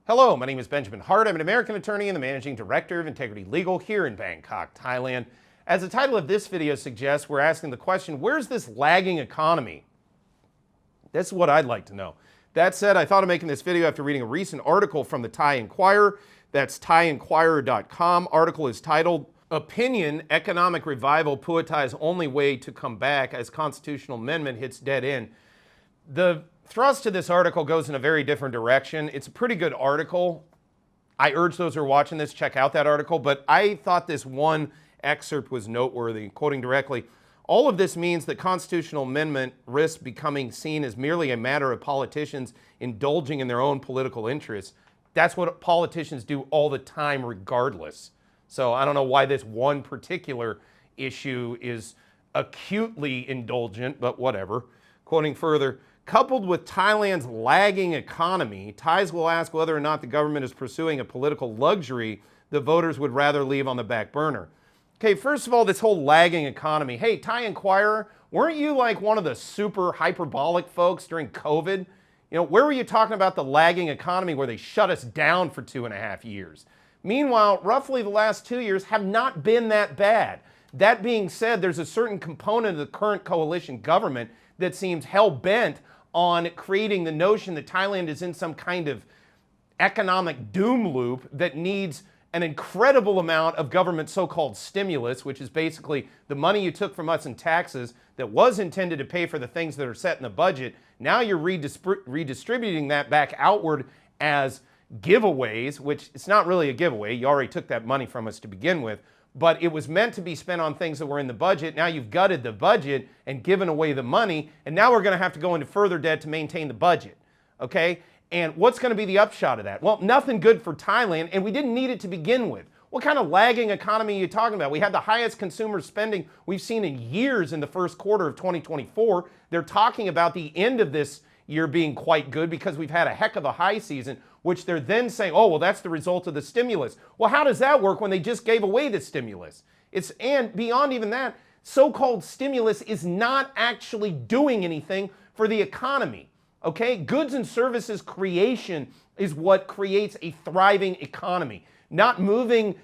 Hello, my name is Benjamin Hart. I'm an American attorney and the managing director of Integrity Legal here in Bangkok, Thailand. As the title of this video suggests, we're asking the question, where's this lagging economy? That's what I'd like to know. That said, I thought of making this video after reading a recent article from the Thai Enquirer. That's thaienquirer.com. Article is titled, Opinion, Economic Revival Phua Thai's Only Way to Come Back as Constitutional Amendment Hits Dead End. The thrust of this article goes in a very different direction. It's a pretty good article. I urge those who are watching this, check out that article, but I thought this one excerpt was noteworthy. Quoting directly, all of this means that constitutional amendment risks becoming seen as merely a matter of politicians indulging in their own political interests. That's what politicians do all the time regardless. So I don't know why this one particular issue is acutely indulgent, but whatever. Quoting further, coupled with Thailand's lagging economy, Thais will ask whether or not the government is pursuing a political luxury that voters would rather leave on the back burner. Okay, first of all, this whole lagging economy. Hey, Thai Enquirer, weren't you like one of the super hyperbolic folks during COVID? You know, where were you talking about the lagging economy where they shut us down for 2.5 years? Meanwhile, roughly the last 2 years have not been that bad. That being said, there's a certain component of the current coalition government that seems hell-bent on creating the notion that Thailand is in some kind of economic doom loop that needs an incredible amount of government so-called stimulus, which is basically the money you took from us in taxes that was intended to pay for the things that are set in the budget. Now you're redistributing that back outward as giveaways, which it's not really a giveaway. You already took that money from us to begin with. But it was meant to be spent on things that were in the budget. Now you've gutted the budget and given away the money, and now we're going to have to go into further debt to maintain the budget, okay? And what's going to be the upshot of that? Well, nothing good for Thailand, and we didn't need it to begin with. What kind of lagging economy are you talking about? We had the highest consumer spending we've seen in years in the first quarter of 2024. They're talking about the end of this year being quite good because we've had a heck of a high season, which they're then saying, oh, well, that's the result of the stimulus. Well, how does that work when they just gave away the stimulus? And beyond even that, so-called stimulus is not actually doing anything for the economy, okay? Goods and services creation is what creates a thriving economy, not moving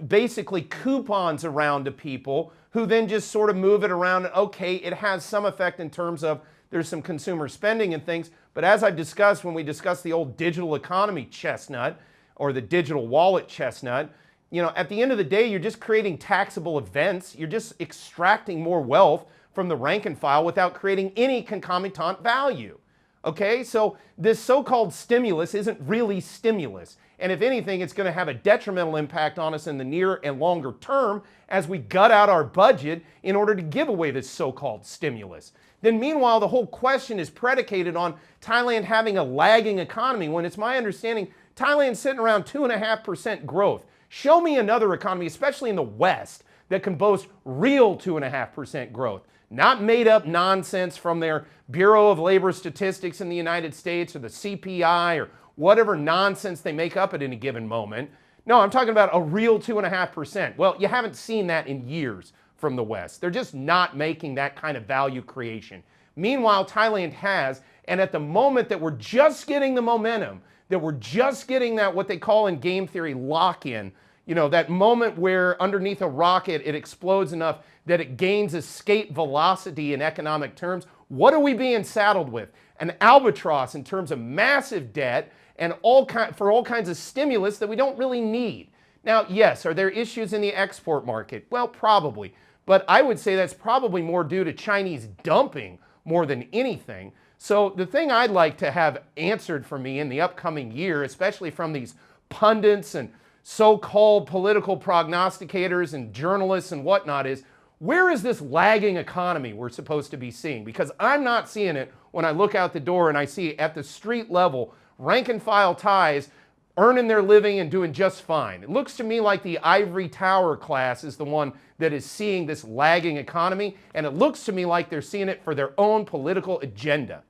basically coupons around to people who then just sort of move it around. Okay, it has some effect in terms of there's some consumer spending and things, but as I've discussed when we discussed the old digital economy chestnut or the digital wallet chestnut, you know, at the end of the day, you're just creating taxable events. You're just extracting more wealth from the rank and file without creating any concomitant value. Okay, so this so-called stimulus isn't really stimulus. And if anything, it's going to have a detrimental impact on us in the near and longer term as we gut out our budget in order to give away this so-called stimulus. Then meanwhile, the whole question is predicated on Thailand having a lagging economy when it's my understanding Thailand's sitting around 2.5% growth. Show me another economy, especially in the West, that can boast real 2.5% growth. Not made up nonsense from their Bureau of Labor Statistics in the United States or the CPI or whatever nonsense they make up at any given moment. No, I'm talking about a real 2.5%. Well, you haven't seen that in years from the West. They're just not making that kind of value creation. Meanwhile, Thailand has, and at the moment that we're just getting the momentum, that we're just getting that what they call in game theory lock-in, you know, that moment where underneath a rocket it explodes enough that it gains escape velocity in economic terms, what are we being saddled with? An albatross in terms of massive debt and for all kinds of stimulus that we don't really need. Now, yes, are there issues in the export market? Well, probably. But I would say that's probably more due to Chinese dumping more than anything. So the thing I'd like to have answered for me in the upcoming year, especially from these pundits and so-called political prognosticators and journalists and whatnot, is where is this lagging economy we're supposed to be seeing? Because I'm not seeing it when I look out the door and I see at the street level rank and file Thais earning their living and doing just fine. It looks to me like the ivory tower class is the one that is seeing this lagging economy, and it looks to me like they're seeing it for their own political agenda.